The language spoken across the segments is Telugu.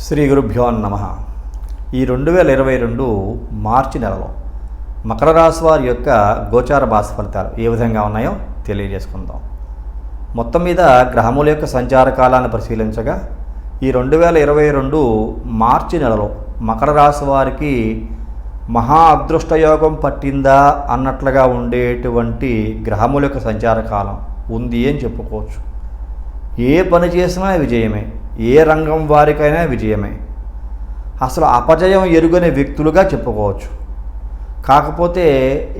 శ్రీ గురుభ్యో నమః. ఈ 2022 మార్చి నెలలో మకర రాశి వారి యొక్క గోచార మాస ఫలితాలు ఏ విధంగా ఉన్నాయో తెలియజేసుకుందాం. మొత్తం మీద గ్రహముల యొక్క సంచార కాలాన్ని పరిశీలించగా ఈ 2022 మార్చి నెలలో మకర రాశి వారికి మహా అదృష్టయోగం పట్టిందా అన్నట్లుగా ఉండేటువంటి గ్రహముల యొక్క సంచార కాలం ఉంది అని చెప్పుకోవచ్చు. ఏ పని చేసినా విజయమే, ఏ రంగం వారికైనా విజయమే. అసలు అపజయం ఎరుగని వ్యక్తులుగా చెప్పుకోవచ్చు. కాకపోతే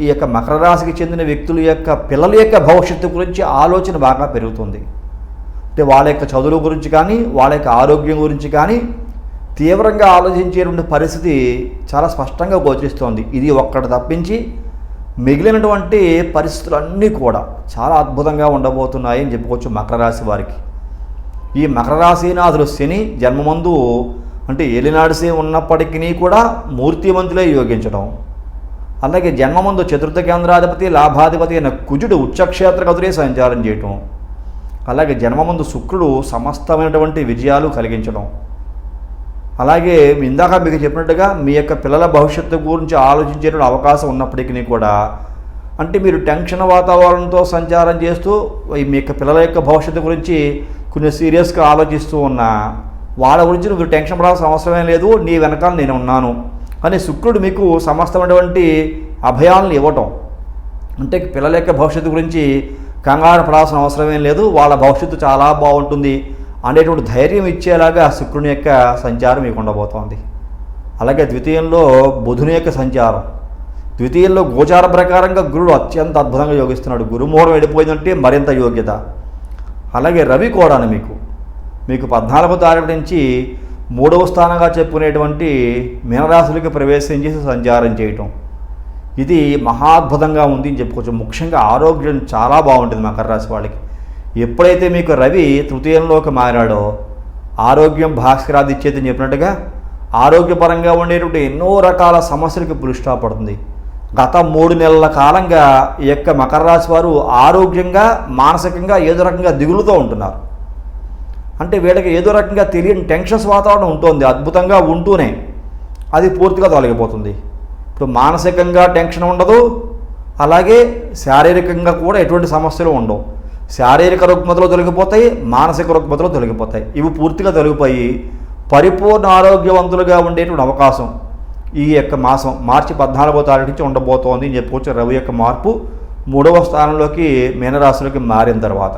ఈ యొక్క మకర రాశికి చెందిన వ్యక్తుల యొక్క పిల్లల యొక్క భవిష్యత్తు గురించి ఆలోచన బాగా పెరుగుతుంది. అంటే వాళ్ళ యొక్క చదువుల గురించి కానీ వాళ్ళ యొక్క ఆరోగ్యం గురించి కానీ తీవ్రంగా ఆలోచించేటువంటి పరిస్థితి చాలా స్పష్టంగా గోచరిస్తోంది. ఇది ఒక్కటి తప్పించి మిగిలినటువంటి పరిస్థితులన్నీ కూడా చాలా అద్భుతంగా ఉండబోతున్నాయి అని చెప్పుకోవచ్చు మకర రాశి వారికి. ఈ మకర రాశినాథుడు శని జన్మమందు అంటే ఏలినాడు శని ఉన్నప్పటికీ కూడా మూర్తిమంతులే యోగించడం, అలాగే జన్మమందు చతుర్థ కేంద్రాధిపతి లాభాధిపతి అయిన కుజుడు ఉచ్చక్షేత్రగతుడే సంచారం చేయటం, అలాగే జన్మమందు శుక్రుడు సమస్తమైనటువంటి విజయాలు కలిగించడం, అలాగే ఇందాక మీకు చెప్పినట్టుగా మీ యొక్క పిల్లల భవిష్యత్తు గురించి ఆలోచించేటువంటి అవకాశం ఉన్నప్పటికీ కూడా అంటే మీరు టెన్షన్ వాతావరణంతో సంచారం చేస్తూ మీ యొక్క పిల్లల యొక్క భవిష్యత్తు గురించి కొంచెం సీరియస్గా ఆలోచిస్తూ ఉన్నా వాళ్ళ గురించి నువ్వు టెన్షన్ పడాల్సిన అవసరమే లేదు, నీ వెనకాల నేను ఉన్నాను అని శుక్రుడు మీకు సమస్తమైనటువంటి అభయాలను ఇవ్వటం. అంటే పిల్లల యొక్క భవిష్యత్తు గురించి కంగారు పడాల్సిన అవసరమేం లేదు, వాళ్ళ భవిష్యత్తు చాలా బాగుంటుంది అనేటువంటి ధైర్యం ఇచ్చేలాగా శుక్రుని యొక్క సంచారం మీకు ఉండబోతోంది. అలాగే ద్వితీయంలో బుధుని యొక్క సంచారం, ద్వితీయంలో గోచార ప్రకారంగా గురుడు అత్యంత అద్భుతంగా యోగిస్తున్నాడు. గురుమూలం వెళ్ళిపోయిందంటే మరింత యోగ్యత. అలాగే రవి కూడా మీకు 14వ తారీఖు నుంచి 3వ స్థానంగా చెప్పుకునేటువంటి మీనరాశులకి ప్రవేశం చేసి సంచారం చేయటం, ఇది మహాద్భుతంగా ఉంది అని చెప్పుకోవచ్చు. ముఖ్యంగా ఆరోగ్యం చాలా బాగుంటుంది మకర రాశి వాళ్ళకి. ఎప్పుడైతే మీకు రవి తృతీయంలోకి మారాడో ఆరోగ్యం భాస్కరాది ఇచ్చేదని చెప్పినట్టుగా ఆరోగ్యపరంగా ఉండేటువంటి ఎన్నో రకాల సమస్యలకు పులిస్టా పడుతుంది. గత 3 నెలల కాలంగా ఈ యొక్క మకర రాశి వారు ఆరోగ్యంగా మానసికంగా ఏదో రకంగా దిగులుతో ఉంటున్నారు. అంటే వీళ్ళకి ఏదో రకంగా తెలియని టెన్షన్స్ వాతావరణం ఉంటుంది. అద్భుతంగా ఉంటూనే అది పూర్తిగా తొలగిపోతుంది. ఇప్పుడు మానసికంగా టెన్షన్ ఉండదు, అలాగే శారీరకంగా కూడా ఎటువంటి సమస్యలు ఉండవు. శారీరక రుగ్మతలు తొలగిపోతాయి, మానసిక రుగ్మతలు తొలగిపోతాయి. ఇవి పూర్తిగా తొలగిపోయి పరిపూర్ణ ఆరోగ్యవంతులుగా ఉండేటువంటి అవకాశం ఈ యొక్క మాసం మార్చి 14వ తారీఖు నుంచి ఉండబోతోంది అని చెప్పుకోవచ్చు. రవి యొక్క మార్పు 3వ స్థానంలోకి మీనరాశులకి మారిన తర్వాత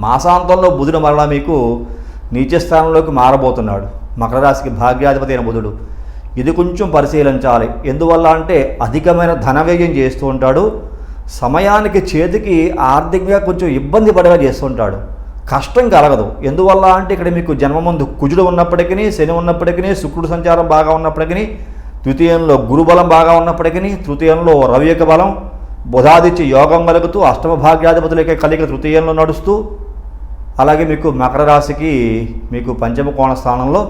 మాసాంతంలో బుధుడు మరలా మీకు నీచ స్థానంలోకి మారబోతున్నాడు. మకర రాశికి భాగ్యాధిపతి అయిన బుధుడు. ఇది కొంచెం పరిశీలించాలి. ఎందువల్ల అంటే అధికమైన ధన వ్యయం చేస్తూ ఉంటాడు, సమయానికి చేతికి ఆర్థికంగా కొంచెం ఇబ్బంది పడేలా చేస్తుంటాడు, కష్టం కలగదు. ఎందువల్ల అంటే ఇక్కడ మీకు జన్మమందు కుజుడు ఉన్నప్పటికీ, శని ఉన్నప్పటికీ, శుక్రుడు సంచారం బాగా ఉన్నప్పటికీ, ద్వితీయంలో గురుబలం బాగా ఉన్నప్పటికీ, తృతీయంలో రవి యొక్క బలం బుధాదిత్య యోగం కలుగుతూ అష్టమ భాగ్యాధిపతుల యొక్క కలిగి తృతీయంలో నడుస్తూ, అలాగే మీకు మకర రాశికి మీకు పంచమ కోణ స్థానంలో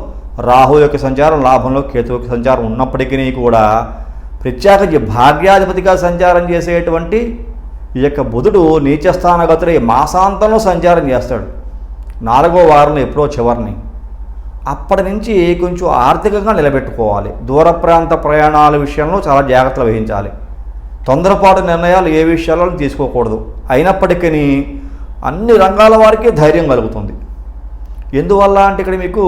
రాహు యొక్క సంచారం, లాభంలో కేతు యొక్క సంచారం ఉన్నప్పటికీ కూడా ప్రత్యేకించి భాగ్యాధిపతిగా సంచారం చేసేటువంటి ఈ యొక్క బుధుడు నీచస్థానగతుడై మాసాంతంలో సంచారం చేస్తాడు. 4వ వారంలో ఎప్పుడో చివరిని. అప్పటి నుంచి కొంచెం ఆర్థికంగా నిలబెట్టుకోవాలి. దూర ప్రాంత ప్రయాణాల విషయంలో చాలా జాగ్రత్తలు వహించాలి. తొందరపాటు నిర్ణయాలు ఏ విషయాల్లో తీసుకోకూడదు. అయినప్పటికీ అన్ని రంగాల వారికి ధైర్యం కలుగుతుంది. ఎందువల్ల అంటే ఇక్కడ మీకు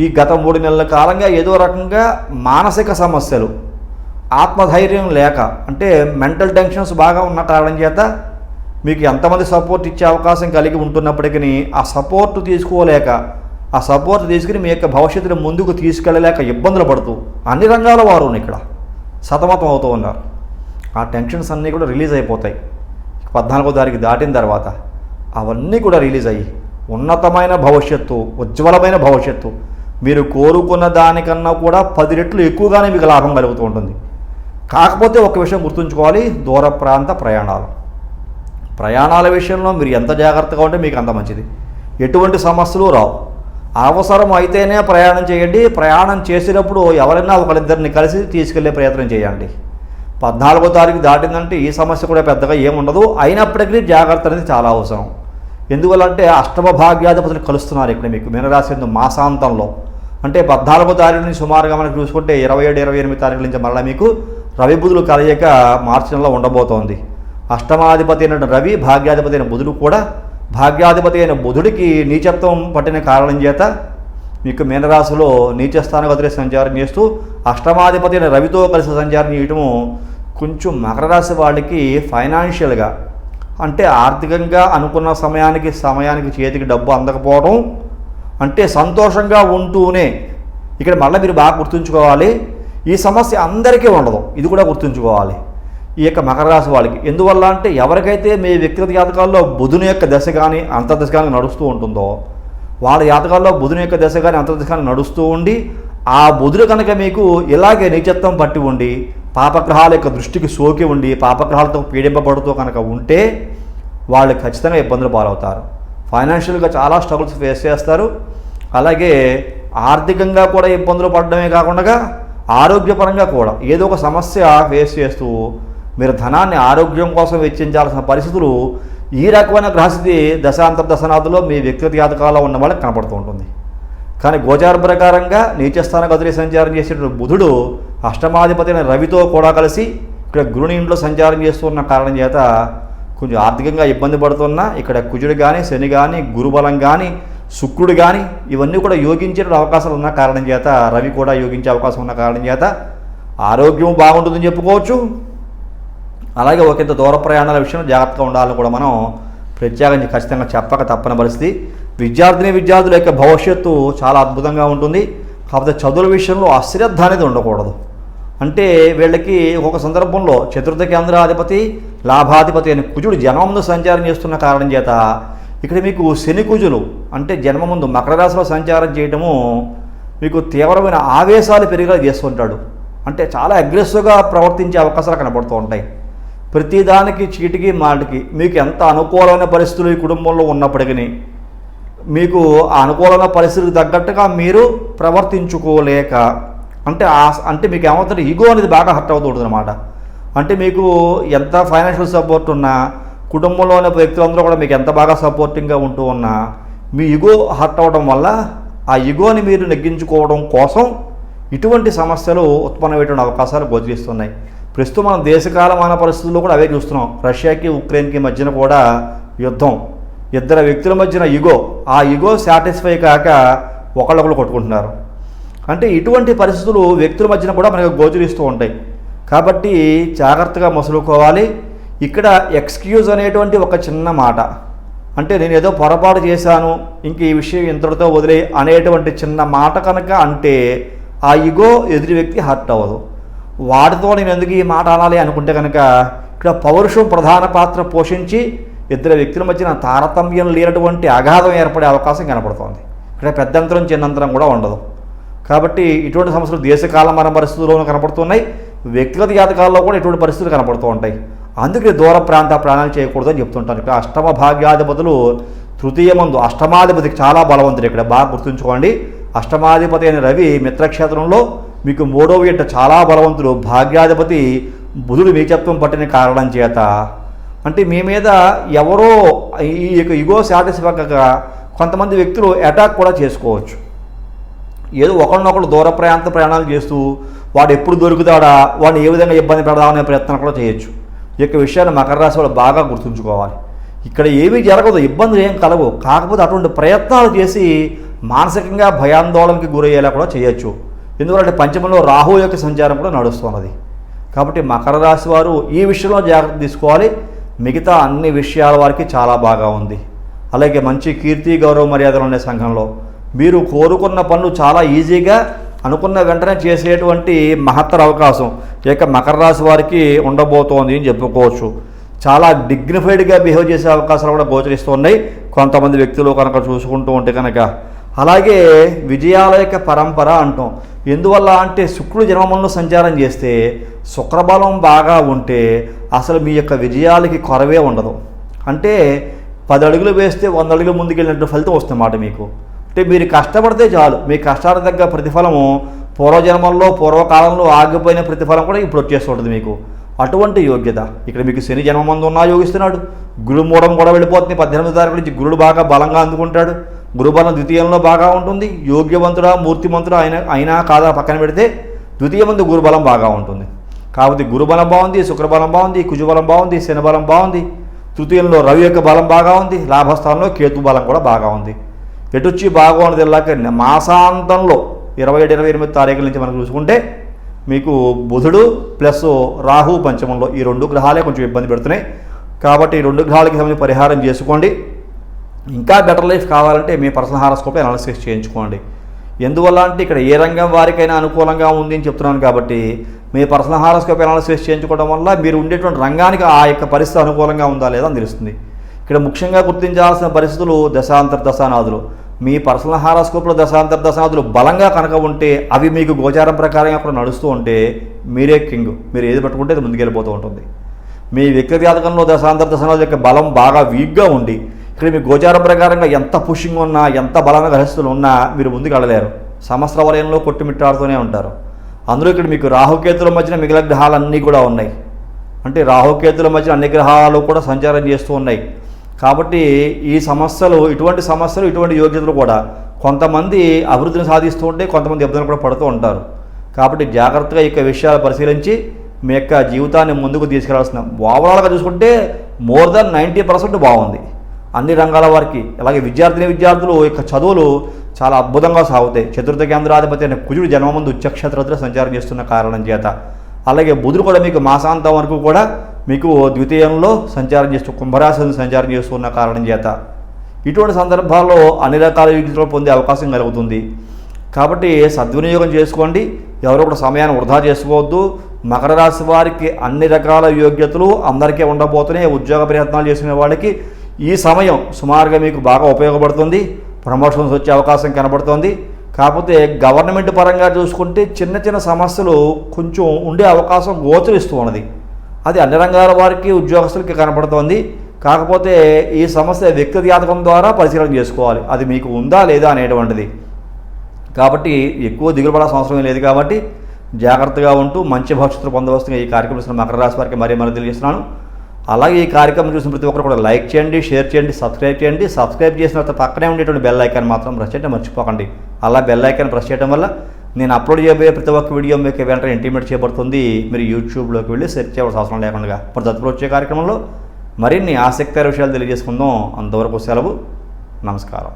ఈ గత 3 నెలల కాలంగా ఏదో రకంగా మానసిక సమస్యలు, ఆత్మధైర్యం లేక అంటే మెంటల్ టెన్షన్స్ బాగా ఉన్న కారణం చేత మీకు ఎంతమంది సపోర్ట్ ఇచ్చే అవకాశం కలిగి ఉంటున్నప్పటికీ ఆ సపోర్ట్ తీసుకోలేక, ఆ సపోర్ట్ తీసుకుని మీ యొక్క భవిష్యత్తును ముందుకు తీసుకెళ్ళలేక ఇబ్బందులు పడుతూ అన్ని రంగాల వారు ఇక్కడ సతమతం అవుతూ ఉన్నారు. ఆ టెన్షన్స్ అన్నీ కూడా రిలీజ్ అయిపోతాయి 14వ తారీఖు దాటిన తర్వాత. అవన్నీ కూడా రిలీజ్ అయ్యి ఉన్నతమైన భవిష్యత్తు, ఉజ్వలమైన భవిష్యత్తు, మీరు కోరుకున్న దానికన్నా కూడా 10 రెట్లు ఎక్కువగానే మీకు లాభం కలుగుతూ ఉంటుంది. కాకపోతే ఒక విషయం గుర్తుంచుకోవాలి, దూర ప్రాంత ప్రయాణాల విషయంలో మీరు ఎంత జాగ్రత్తగా ఉంటే మీకు అంత మంచిది. ఎటువంటి సమస్యలు రావు. అవసరం అయితేనే ప్రయాణం చేయండి. ప్రయాణం చేసేటప్పుడు ఎవరైనా ఒకరిద్దరిని కలిసి తీసుకెళ్లే ప్రయత్నం చేయండి. 14వ తారీఖు దాటిందంటే ఈ సమస్య కూడా పెద్దగా ఏముండదు. అయినప్పటికీ జాగ్రత్త అనేది చాలా అవసరం. ఎందువల్లంటే అష్టమ భాగ్యాధిపతులు కలుస్తున్నారు ఇక్కడ మీకు మీనరాశి మాసాంతంలో. అంటే 14వ తారీఖు నుంచి సుమారుగా మనకు చూసుకుంటే 27, 28 తారీఖుల నుంచి మళ్ళీ మీకు రవి బుధులు కలయిక మార్చి నెలలో ఉండబోతోంది. అష్టమాధిపతి అయిన రవి, భాగ్యాధిపతి అయిన బుధుడు కూడా, భాగ్యాధిపతి అయిన బుధుడికి నీచత్వం పట్టిన కారణం చేత మీకు మీనరాశిలో నీచస్థాన గతిలో సంచారం చేస్తూ అష్టమాధిపతి అయిన రవితో కలిసి సంచారం చేయటము కొంచెం మకర రాశి వాళ్ళకి ఫైనాన్షియల్గా అంటే ఆర్థికంగా అనుకున్న సమయానికి చేతికి డబ్బు అందకపోవడం, అంటే సంతోషంగా ఉంటూనే ఇక్కడ మళ్ళీ మీరు బాగా గుర్తుంచుకోవాలి, ఈ సమస్య అందరికీ ఉండదు, ఇది కూడా గుర్తుంచుకోవాలి ఈ యొక్క మకర రాశి వాళ్ళకి. ఎందువల్ల అంటే ఎవరికైతే మీ వ్యక్తిగత జాతకాల్లో బుధుని యొక్క దశ కానీ అంతర్దశ కానీ నడుస్తూ ఉంటుందో వాళ్ళ జాతకాల్లో బుధుని యొక్క దశ కానీ అంతర్దశ కానీ నడుస్తూ ఉండి ఆ బుధుడు కనుక మీకు ఇలాగే నీచత్వం పట్టి ఉండి పాపగ్రహాల యొక్క దృష్టికి సోకి ఉండి పాపగ్రహాలతో పీడింపబడుతూ కనుక ఉంటే వాళ్ళు ఖచ్చితంగా ఇబ్బందులు పాలవుతారు. ఫైనాన్షియల్గా చాలా స్ట్రగుల్స్ ఫేస్ చేస్తారు. అలాగే ఆర్థికంగా కూడా ఇబ్బందులు పడడమే కాకుండా ఆరోగ్యపరంగా కూడా ఏదో ఒక సమస్య ఫేస్ చేస్తూ మీరు ధనాన్ని ఆరోగ్యం కోసం వెచ్చించాల్సిన పరిస్థితులు ఈ రకమైన గ్రహస్థితి దశాంతర్దశనాథులో మీ వ్యక్తిగత జాతకాల్లో ఉన్న వాళ్ళకి కనపడుతూ ఉంటుంది. కానీ గోచార ప్రకారంగా నీచస్థాన గతిలో సంచారం చేసేటువంటి బుధుడు అష్టమాధిపతి అయిన రవితో కూడా కలిసి ఇక్కడ గురుని ఇంట్లో సంచారం చేస్తున్న కారణం చేత కొంచెం ఆర్థికంగా ఇబ్బంది పడుతున్నా ఇక్కడ కుజుడు కానీ శని కానీ గురుబలం కానీ శుక్రుడు కానీ ఇవన్నీ కూడా యోగించే అవకాశాలు ఉన్న కారణం చేత రవి కూడా యోగించే అవకాశం ఉన్న కారణం చేత ఆరోగ్యం బాగుంటుందని చెప్పుకోవచ్చు. అలాగే ఒకంత దూర ప్రయాణాల విషయంలో జాగ్రత్తగా ఉండాలని కూడా మనం ప్రత్యేకించి ఖచ్చితంగా చెప్పక తప్పని పరిస్థితి. విద్యార్థుల యొక్క భవిష్యత్తు చాలా అద్భుతంగా ఉంటుంది. కాకపోతే చదువుల విషయంలో అశ్రద్ధ అనేది ఉండకూడదు. అంటే వీళ్ళకి ఒక్కొక్క సందర్భంలో చతుర్థ కేంద్రాధిపతి లాభాధిపతి అని కుజుడు జన్మముందు సంచారం చేస్తున్న కారణం చేత ఇక్కడ మీకు శని కుజులు అంటే జన్మముందు మకర రాశిలో సంచారం చేయటము మీకు తీవ్రమైన ఆవేశాలు పెరిగేలా చేస్తుంటాడు. అంటే చాలా అగ్రెసివ్గా ప్రవర్తించే అవకాశాలు కనబడుతూ ఉంటాయి. ప్రతిదానికి చీటికి మాటికి మీకు ఎంత అనుకూలమైన పరిస్థితులు ఈ కుటుంబంలో ఉన్నప్పటికీ మీకు ఆ అనుకూలమైన పరిస్థితులకు తగ్గట్టుగా మీరు ప్రవర్తించుకోలేక అంటే మీకు ఏమవుతుంది ఈగో అనేది బాగా హర్ట్ అవుతూ ఉంటుంది అన్నమాట. అంటే మీకు ఎంత ఫైనాన్షియల్ సపోర్ట్ ఉన్నా కుటుంబంలోని వ్యక్తులందరూ కూడా మీకు ఎంత బాగా సపోర్టింగ్గా ఉంటూ ఉన్నా మీ ఈగో హర్ట్ అవ్వడం వల్ల ఆ ఈగోని మీరు నెగ్గించుకోవడం కోసం ఇటువంటి సమస్యలు ఉత్పన్నమయ్యేటువంటి అవకాశాలు గోచరిస్తున్నాయి. ప్రస్తుతం మనం దేశకాలమాన పరిస్థితుల్లో కూడా అవే చూస్తున్నాం. రష్యాకి ఉక్రెయిన్కి మధ్యన కూడా యుద్ధం, ఇద్దరు వ్యక్తుల మధ్యన ఆ ఈగో సాటిస్ఫై కాక ఒకళ్ళొకళ్ళు కొట్టుకుంటున్నారు. అంటే ఇటువంటి పరిస్థితులు వ్యక్తుల మధ్యన కూడా మనకు గోచరిస్తూ ఉంటాయి. కాబట్టి జాగ్రత్తగా మసులుకోవాలి. ఇక్కడ ఎక్స్క్యూజ్ అనేటువంటి ఒక చిన్న మాట, అంటే నేను ఏదో పొరపాటు చేశాను ఇంక ఈ విషయం ఇంతటితో వదిలే అనేటువంటి చిన్న మాట కనుక అంటే ఆ ఈగో ఎదుటి వ్యక్తి హర్ట్ అవ్వదు. వాటితో నేను ఎందుకు ఈ మాట అనాలి అనుకుంటే కనుక ఇక్కడ పౌరుషం ప్రధాన పాత్ర పోషించి ఇద్దరు వ్యక్తుల మధ్యన తారతమ్యం లేనటువంటి అగాధం ఏర్పడే అవకాశం కనపడుతోంది. ఇక్కడ పెద్దంతరం చిన్నంతరం కూడా ఉండదు. కాబట్టి ఇటువంటి సమస్యలు దేశకాలమాన పరిస్థితుల్లోనూ కనపడుతున్నాయి, వ్యక్తిగత జాతకాల్లో కూడా ఇటువంటి పరిస్థితులు కనపడుతూ ఉంటాయి. అందుకే దూర ప్రాంత ప్రాణాలు చేయకూడదు అని చెప్తుంటాను. ఇక్కడ అష్టమ భాగ్యాధిపతులు తృతీయమందు అష్టమాధిపతికి చాలా బలవంతుడు. ఇక్కడ బాగా గుర్తుంచుకోండి, అష్టమాధిపతి అయిన రవి మిత్రక్షేత్రంలో మీకు 3వ ఇంట చాలా బలవంతుడు. భాగ్యాధిపతి బుధుడు నీచత్వం పట్టిన కారణం చేత అంటే మీ మీద ఎవరో ఈ యొక్క ఈగో సాటిస్ఫైగా కొంతమంది వ్యక్తులు అటాక్ కూడా చేసుకోవచ్చు. ఏదో ఒకరినొకరు దూర ప్రాంత ప్రయాణాలు చేస్తూ వాడు ఎప్పుడు దొరుకుతాడా, వాడిని ఏ విధంగా ఇబ్బంది పెడదామనే ప్రయత్నం కూడా చేయొచ్చు. ఈ యొక్క విషయాన్ని మకర రాశి వాళ్ళు బాగా గుర్తుంచుకోవాలి. ఇక్కడ ఏమీ జరగదు, ఇబ్బందులు ఏం కలవు. కాకపోతే అటువంటి ప్రయత్నాలు చేసి మానసికంగా భయాందోళనకి గురయ్యేలా కూడా చేయొచ్చు. ఎందుకంటే పంచమంలో రాహు యొక్క సంచారం కూడా నడుస్తున్నది. కాబట్టి మకర రాశి వారు ఈ విషయంలో జాగ్రత్త తీసుకోవాలి. మిగతా అన్ని విషయాల వారికి చాలా బాగా ఉంది. అలాగే మంచి కీర్తి గౌరవ మర్యాదలు ఉండే సంఘంలో మీరు కోరుకున్న పనులు చాలా ఈజీగా అనుకున్న వెంటనే చేసేటువంటి మహత్తర అవకాశం ఈ యొక్క మకర రాశి వారికి ఉండబోతోంది అని చెప్పుకోవచ్చు. చాలా డిగ్నిఫైడ్గా బిహేవ్ చేసే అవకాశాలు కూడా గోచరిస్తున్నాయి కొంతమంది వ్యక్తులు కనుక చూసుకుంటూ ఉంటే కనుక. అలాగే విజయాల యొక్క పరంపర అంటాం. ఎందువల్ల అంటే శుక్రుడు జన్మములో సంచారం చేస్తే శుక్రబలం బాగా ఉంటే అసలు మీ యొక్క విజయాలకి కొరవే ఉండదు. అంటే 10 అడుగులు వేస్తే 100 అడుగులు ముందుకెళ్ళినట్టు ఫలితం వస్తుందన్నమాట మీకు. అంటే మీరు కష్టపడితే చాలు, మీ కష్టానికి తగ్గ ప్రతిఫలము పూర్వజన్మల్లో పూర్వకాలంలో ఆగిపోయిన ప్రతిఫలం కూడా ఇప్పుడు వచ్చేస్తుంటుంది మీకు. అటువంటి యోగ్యత ఇక్కడ మీకు శని జన్మమందు ఉన్నా యోగిస్తున్నాడు. గురు మూడం కూడా వెళ్ళిపోతుంది. 18వ తారీఖు నుంచి గురుడు బాగా బలంగా అందుకుంటాడు. గురుబలం ద్వితీయంలో బాగా ఉంటుంది. యోగ్యవంతుడా మూర్తిమంతుడా అయినా కాదా పక్కన పెడితే ద్వితీయమందు గురుబలం బాగా ఉంటుంది. కాబట్టి గురుబలం బాగుంది, శుక్రబలం బాగుంది, కుజబలం బాగుంది, శనిబలం బాగుంది. తృతీయంలో రవి యొక్క బలం బాగా ఉంది. లాభస్థానంలో కేతు బలం కూడా బాగా ఉంది. ఎటొచ్చి బాగున్నది ఇలాగ మాసాంతంలో 27-28 తారీఖుల నుంచి మనం చూసుకుంటే మీకు బుధుడు ప్లస్ రాహు పంచమంలో ఈ 2 గ్రహాలే కొంచెం ఇబ్బంది పెడుతున్నాయి. కాబట్టి ఈ 2 గ్రహాలకి సంబంధించి పరిహారం చేసుకోండి. ఇంకా బెటర్ లైఫ్ కావాలంటే మీ పర్సనల్ హారోస్కోప్ అనాలిసిస్ చేయించుకోండి. ఎందువల్ల అంటే ఇక్కడ ఏ రంగం వారికైనా అనుకూలంగా ఉంది అని చెప్తున్నాను. కాబట్టి మీ పర్సనల్ హారోస్కోప్ అనాలిసిస్ చేయించుకోవడం వల్ల మీరు ఉండేటువంటి రంగానికి ఆ యొక్క పరిస్థితి అనుకూలంగా ఉందా లేదా అని తెలుస్తుంది. ఇక్కడ ముఖ్యంగా గుర్తించాల్సిన పరిస్థితులు దశాంతర్దశానాదులు. మీ పర్సనల్ హారోస్కోప్లో దశాంతర్దశానాదులు బలంగా కనుక ఉంటే అవి మీకు గోచారం ప్రకారంగా కూడా నడుస్తూ ఉంటే మీరే కింగ్. మీరు ఏది పట్టుకుంటే అది ముందుకెళ్ళిపోతూ ఉంటుంది. మీ వ్యక్తి జాతకంలో దశాంతర్దశానాదుల యొక్క బలం బాగా వీక్గా ఉండి ఇక్కడ మీ గోచారం ప్రకారంగా ఎంత పుషింగ్ ఉన్నా ఎంత బలంగా గ్రహిస్తులు ఉన్నా మీరు ముందుకు వెళ్ళలేరు. సంవత్సర వలయంలో కొట్టుమిట్టాడుతూనే ఉంటారు. అందులో ఇక్కడ మీకు రాహుకేతుల మధ్యన మిగిలిన గ్రహాలన్నీ కూడా ఉన్నాయి. అంటే రాహుకేతుల మధ్యన అన్ని గ్రహాలు కూడా సంచారం చేస్తూ ఉన్నాయి. కాబట్టి ఈ సమస్యలు ఇటువంటి యోగ్యతలు కూడా కొంతమంది అభివృద్ధిని సాధిస్తూ ఉంటే కొంతమంది ఇబ్బందులు కూడా పడుతూ ఉంటారు. కాబట్టి జాగ్రత్తగా ఈ విషయాలు పరిశీలించి మీ యొక్క జీవితాన్ని ముందుకు తీసుకెళ్లాల్సిన ఓవరాల్గా చూసుకుంటే మోర్ దెన్ 90% బాగుంది అన్ని రంగాల వారికి. అలాగే విద్యార్థులు యొక్క చదువులు చాలా అద్భుతంగా సాగుతాయి. చతుర్థ కేంద్రాధిపతి అయిన కుజుడు జన్మమందు ఉచ్చక్షేత్రంలో సంచారం చేస్తున్న కారణం చేత, అలాగే బుధుడు కూడా మీకు మాసాంతం వరకు కూడా మీకు ద్వితీయంలో సంచారం చేస్తూ కుంభరాశి సంచారం చేస్తున్న కారణం చేత ఇటువంటి సందర్భాల్లో అన్ని రకాల యోగ్యతలు పొందే అవకాశం కలుగుతుంది. కాబట్టి సద్వినియోగం చేసుకోండి. ఎవరో కూడా సమయాన్ని వృధా చేసుకోవద్దు. మకర రాశి వారికి అన్ని రకాల యోగ్యతలు అందరికీ ఉండబోతున్నాయి. ఉద్యోగ ప్రయత్నాలు చేసిన వాళ్ళకి ఈ సమయం సుమారుగా మీకు బాగా ఉపయోగపడుతుంది. ప్రమోషన్స్ వచ్చే అవకాశం కనబడుతుంది. కాకపోతే గవర్నమెంట్ పరంగా చూసుకుంటే చిన్న సమస్యలు కొంచెం ఉండే అవకాశం గోచరిస్తూ ఉన్నది. అది అన్ని రంగాల వారికి ఉద్యోగస్తులకి కనబడుతోంది. కాకపోతే ఈ సమస్య వ్యక్తి జాతకం ద్వారా పరిశీలన చేసుకోవాలి, అది మీకు ఉందా లేదా అనేటువంటిది. కాబట్టి ఎక్కువ దిగులు పడాల్సిన అవసరం లేదు. కాబట్టి జాగ్రత్తగా ఉంటూ మంచి భవిష్యత్తు పొందవలసిన ఈ కార్యక్రమం మకర రాశి వారికి మరీ తెలియజేస్తున్నాను. అలాగే ఈ కార్యక్రమం చూసిన ప్రతి ఒక్కరు కూడా లైక్ చేయండి, షేర్ చేయండి, సబ్స్క్రైబ్ చేయండి. సబ్స్క్రైబ్ చేసిన తర్వాత పక్కనే ఉండేటువంటి బెల్ ఐకాన్ మాత్రం ప్రెస్ చేయడం మర్చిపోకండి. అలా బెల్ ఐకాన్ ప్రెస్ చేయడం వల్ల నేను అప్లోడ్ చేయబోయే ప్రతి ఒక్క వీడియో మీకు వెంటనే ఇంటిమేట్ చేయబడుతుంది. మీరు యూట్యూబ్లోకి వెళ్ళి సెర్చ్ చేయవలసిన అవసరం లేకుండా ఇప్పుడు తదుపరి వచ్చే కార్యక్రమంలో మరిన్ని ఆసక్తికర విషయాలు తెలియజేసుకుందాం. అంతవరకు సెలవు. నమస్కారం.